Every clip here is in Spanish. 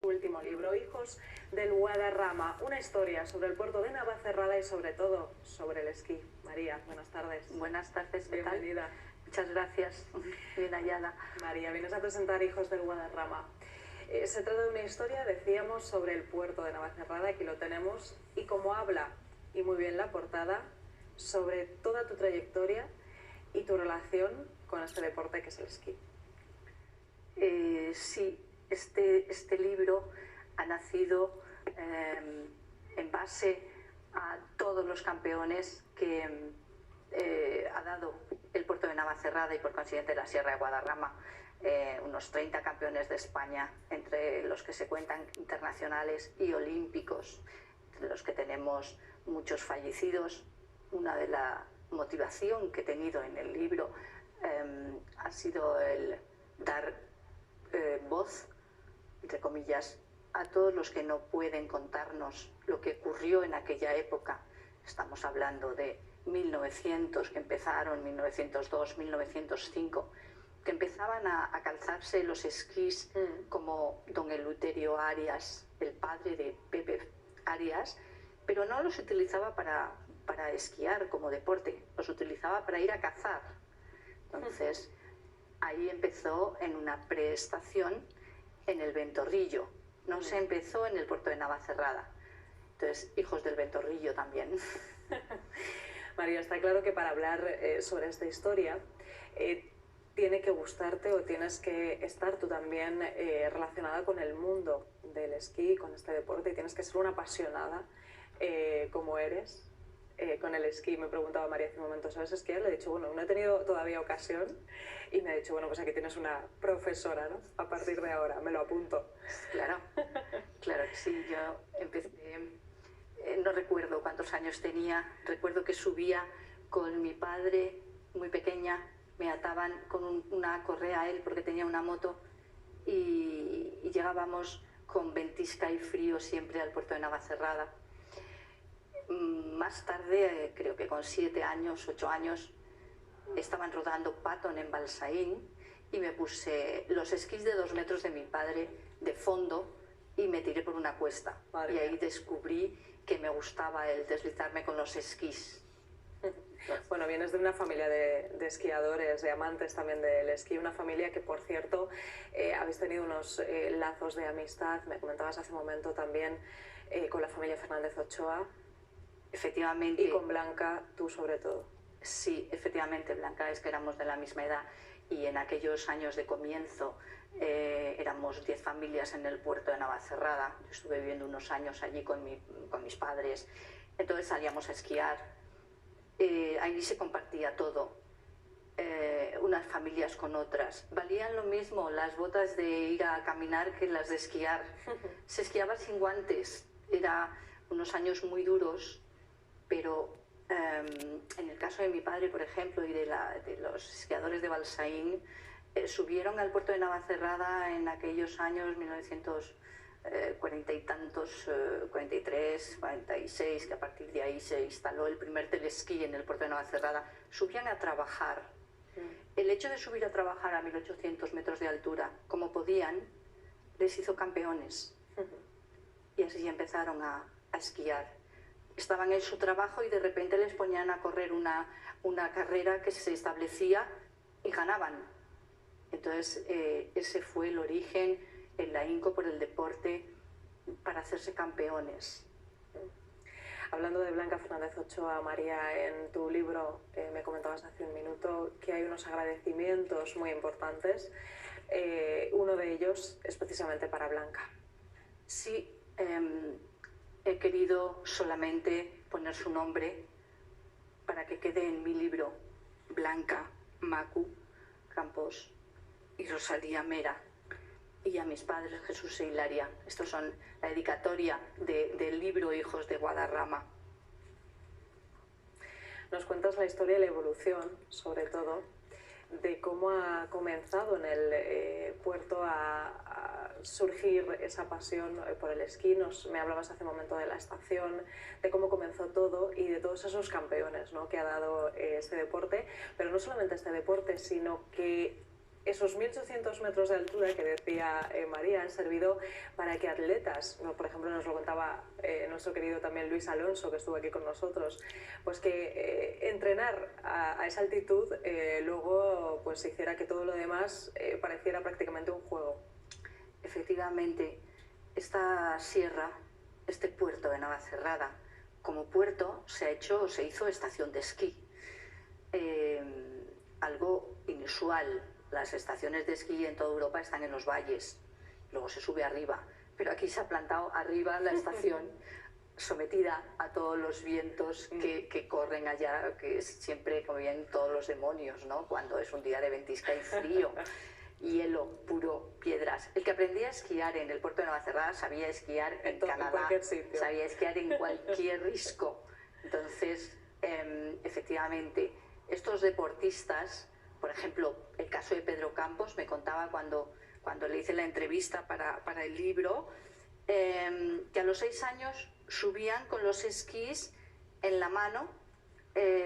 Último libro, Hijos del Guadarrama, una historia sobre el puerto de Navacerrada y sobre todo sobre el esquí. María, buenas tardes. Buenas tardes, ¿qué tal? Bienvenida. Muchas gracias, bien hallada. María, vienes a presentar Hijos del Guadarrama. Se trata de una historia, decíamos, sobre el puerto de Navacerrada, aquí lo tenemos, y como habla, y muy bien la portada, sobre toda tu trayectoria y tu relación con este deporte que es el esquí. Sí, este libro ha nacido en base a todos los campeones que ha dado el puerto de Navacerrada y por consiguiente la Sierra de Guadarrama. Unos 30 campeones de España, entre los que se cuentan internacionales y olímpicos, entre los que tenemos muchos fallecidos. Una de la motivación que he tenido en el libro ha sido el dar voz, entre comillas, a todos los que no pueden contarnos lo que ocurrió en aquella época. Estamos hablando de 1900, que empezaron, 1902, 1905, que empezaban a calzarse los esquís como don Eleuterio Arias, el padre de Pepe Arias, pero no los utilizaba para esquiar como deporte, los utilizaba para ir a cazar. Entonces, ahí empezó en una preestación en el Ventorrillo, no se empezó en el puerto de Navacerrada. Entonces, Hijos del Ventorrillo también. María, está claro que para hablar sobre esta historia tiene que gustarte o tienes que estar tú también relacionada con el mundo del esquí, con este deporte, y tienes que ser una apasionada como eres. Con el esquí. Me preguntaba María hace un momento, ¿sabes esquiar? Le he dicho, bueno, no he tenido todavía ocasión, y me ha dicho, bueno, pues aquí tienes una profesora, ¿no? A partir de ahora, me lo apunto. Claro, claro que sí. Yo empecé, no recuerdo cuántos años tenía, recuerdo que subía con mi padre muy pequeña, me ataban con una correa a él porque tenía una moto y llegábamos con ventisca y frío siempre al puerto de Navacerrada. Más tarde, creo que con 7 años, 8 años, estaban rodando Patton en Balsaín y me puse los esquís de 2 metros de mi padre de fondo y me tiré por una cuesta. Madre y ahí mía. Descubrí que me gustaba el deslizarme con los esquís. Bueno, vienes de una familia de esquiadores, de amantes también del esquí, una familia que, por cierto, habéis tenido unos lazos de amistad, me comentabas hace un momento también, con la familia Fernández Ochoa. Efectivamente. Y con Blanca, tú sobre todo. Sí, efectivamente, Blanca, es que éramos de la misma edad y en aquellos años de comienzo éramos 10 familias en el puerto de Navacerrada. Yo estuve viviendo unos años allí con mis padres, entonces salíamos a esquiar. Ahí se compartía todo, unas familias con otras. Valían lo mismo las botas de ir a caminar que las de esquiar. Se esquiaba sin guantes, eran unos años muy duros, pero en el caso de mi padre, por ejemplo, y de los esquiadores de Balsaín, subieron al puerto de Navacerrada en aquellos años 1940 y tantos, 43, 46, que a partir de ahí se instaló el primer telesquí en el puerto de Navacerrada. Subían a trabajar. El hecho de subir a trabajar a 1800 metros de altura, como podían, les hizo campeones. Y así empezaron a esquiar. Estaban en su trabajo y de repente les ponían a correr una carrera que se establecía y ganaban. Entonces ese fue el origen, el ahínco por el deporte para hacerse campeones. Hablando de Blanca Fernández Ochoa, María, en tu libro me comentabas hace un minuto que hay unos agradecimientos muy importantes. Uno de ellos es precisamente para Blanca. Sí, he querido solamente poner su nombre para que quede en mi libro Blanca, Macu, Campos y Rosalía Mera, y a mis padres Jesús e Hilaria. Estos son la dedicatoria del libro Hijos de Guadarrama. Nos cuentas la historia y la evolución, sobre todo, de cómo ha comenzado en el puerto a surgir esa pasión por el esquí. Me hablabas hace un momento de la estación, de cómo comenzó todo y de todos esos campeones, ¿no?, que ha dado este deporte, pero no solamente este deporte, sino que esos 1.800 metros de altura que decía María han servido para que atletas, por ejemplo nos lo contaba nuestro querido también Luis Alonso, que estuvo aquí con nosotros, pues que entrenar a esa altitud luego pues hiciera que todo lo demás pareciera prácticamente un juego. Efectivamente, esta sierra, este puerto de Navacerrada, como puerto se hizo estación de esquí. Algo inusual. Las estaciones de esquí en toda Europa están en los valles, luego se sube arriba, pero aquí se ha plantado arriba la estación, sometida a todos los vientos que corren allá, que es siempre como vienen todos los demonios, ¿no? Cuando es un día de ventisca y frío, hielo puro, piedras. El que aprendía a esquiar en el puerto de Navacerrada sabía esquiar en Canadá, sabía esquiar en cualquier risco. Entonces, efectivamente, estos deportistas, por ejemplo, el caso de Pedro Campos, me contaba cuando le hice la entrevista para el libro, que a los 6 años subían con los esquís en la mano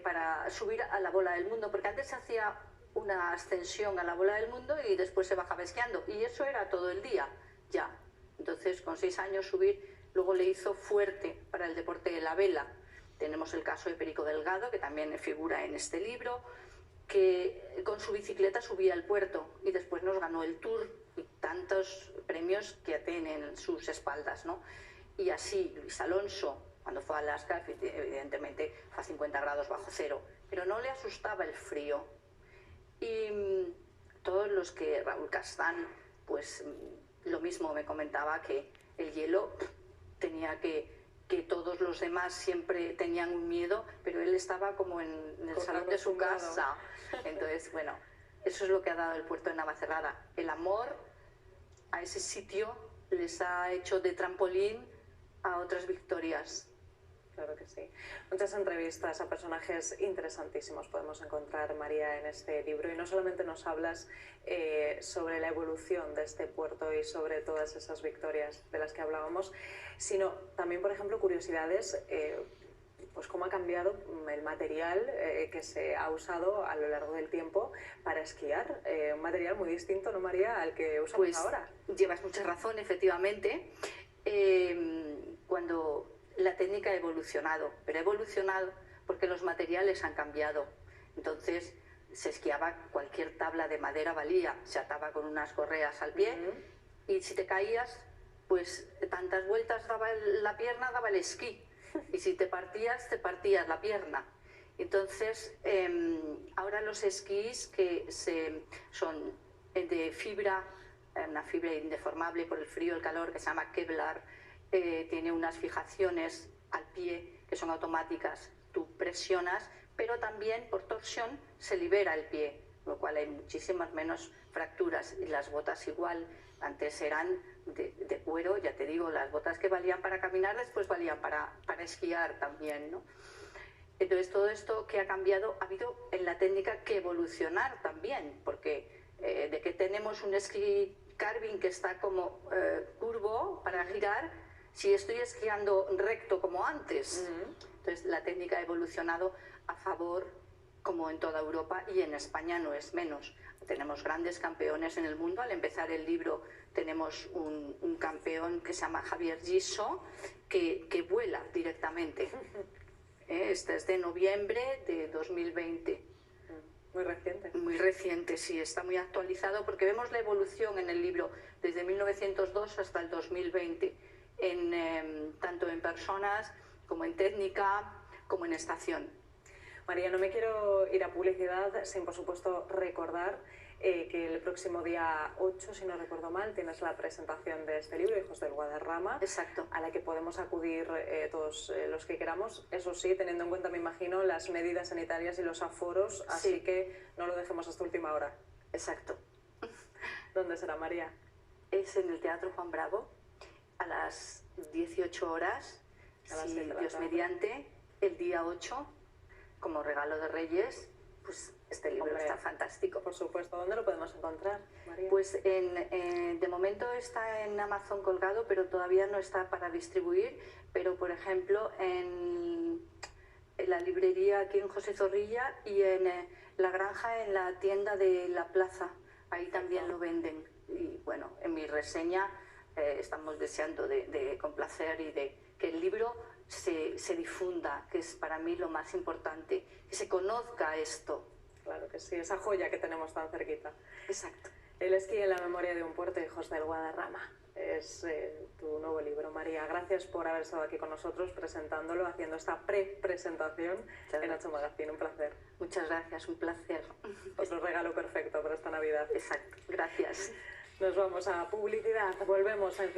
para subir a la bola del mundo, porque antes se hacía una ascensión a la bola del mundo y después se bajaba esquiando, y eso era todo el día, ya. Entonces, con 6 años subir, luego le hizo fuerte para el deporte de la vela. Tenemos el caso de Perico Delgado, que también figura en este libro, que con su bicicleta subía al puerto y después nos ganó el Tour y tantos premios que tienen en sus espaldas, ¿no? Y así Luis Alonso, cuando fue a Alaska, evidentemente fue a 50 grados bajo cero, pero no le asustaba el frío. Y todos los que, Raúl Castán, pues lo mismo me comentaba, que el hielo tenía que todos los demás siempre tenían un miedo, pero él estaba como en el salón de su casa. Entonces, bueno, eso es lo que ha dado el puerto de Navacerrada. El amor a ese sitio les ha hecho de trampolín a otras victorias. Claro que sí. Muchas entrevistas a personajes interesantísimos podemos encontrar, María, en este libro. Y no solamente nos hablas sobre la evolución de este puerto y sobre todas esas victorias de las que hablábamos, sino también, por ejemplo, curiosidades, pues cómo ha cambiado el material que se ha usado a lo largo del tiempo para esquiar. Un material muy distinto, ¿no, María?, al que usamos pues, ahora. Llevas mucha razón, efectivamente. Cuando la técnica ha evolucionado, pero ha evolucionado porque los materiales han cambiado. Entonces se esquiaba, cualquier tabla de madera valía, se ataba con unas correas al pie y si te caías, pues tantas vueltas daba la pierna, daba el esquí, y si te partías la pierna. Entonces ahora los esquís que son de fibra, una fibra indeformable por el frío, el calor, que se llama Kevlar, tiene unas fijaciones al pie que son automáticas, tú presionas, pero también por torsión se libera el pie, con lo cual hay muchísimas menos fracturas. Y las botas igual, antes eran de cuero, ya te digo, las botas que valían para caminar después valían para esquiar también, ¿no? Entonces todo esto que ha cambiado, ha habido en la técnica que evolucionar también, porque de que tenemos un esquí carving que está como curvo para girar, si estoy esquiando recto como antes. Entonces la técnica ha evolucionado a favor, como en toda Europa, y en España no es menos. Tenemos grandes campeones en el mundo. Al empezar el libro tenemos un campeón que se llama Javier Giso, que vuela directamente. Este es de noviembre de 2020. Muy reciente. Muy reciente, sí, está muy actualizado porque vemos la evolución en el libro desde 1902 hasta el 2020, tanto en personas como en técnica, como en estación. María, no me quiero ir a publicidad sin, por supuesto, recordar que el próximo día 8, si no recuerdo mal, tienes la presentación de este libro, Hijos del Guadarrama. Exacto. A la que podemos acudir todos los que queramos. Eso sí, teniendo en cuenta, me imagino, las medidas sanitarias y los aforos, así sí, que no lo dejemos hasta última hora. Exacto. ¿Dónde será, María? Es en el Teatro Juan Bravo, a las 18 horas, si Dios mediante, el día 8, como regalo de Reyes. Pues este libro está fantástico. Por supuesto. ¿Dónde lo podemos encontrar, María? Pues de momento está en Amazon colgado, pero todavía no está para distribuir. Pero, por ejemplo, en la librería aquí en José Zorrilla y en La Granja, en la tienda de La Plaza, Ahí también lo venden. Y bueno, en mi reseña estamos deseando de complacer y de que el libro se difunda, que es para mí lo más importante, que se conozca esto. Claro que sí, esa joya que tenemos tan cerquita. Exacto. El esquí en la memoria de un puerto, hijos del Guadarrama. Es tu nuevo libro, María. Gracias por haber estado aquí con nosotros presentándolo, haciendo esta pre-presentación en Ocho Magazine. Un placer. Muchas gracias, un placer. Otro regalo perfecto para esta Navidad. Exacto, gracias. Nos vamos a publicidad. Volvemos en 5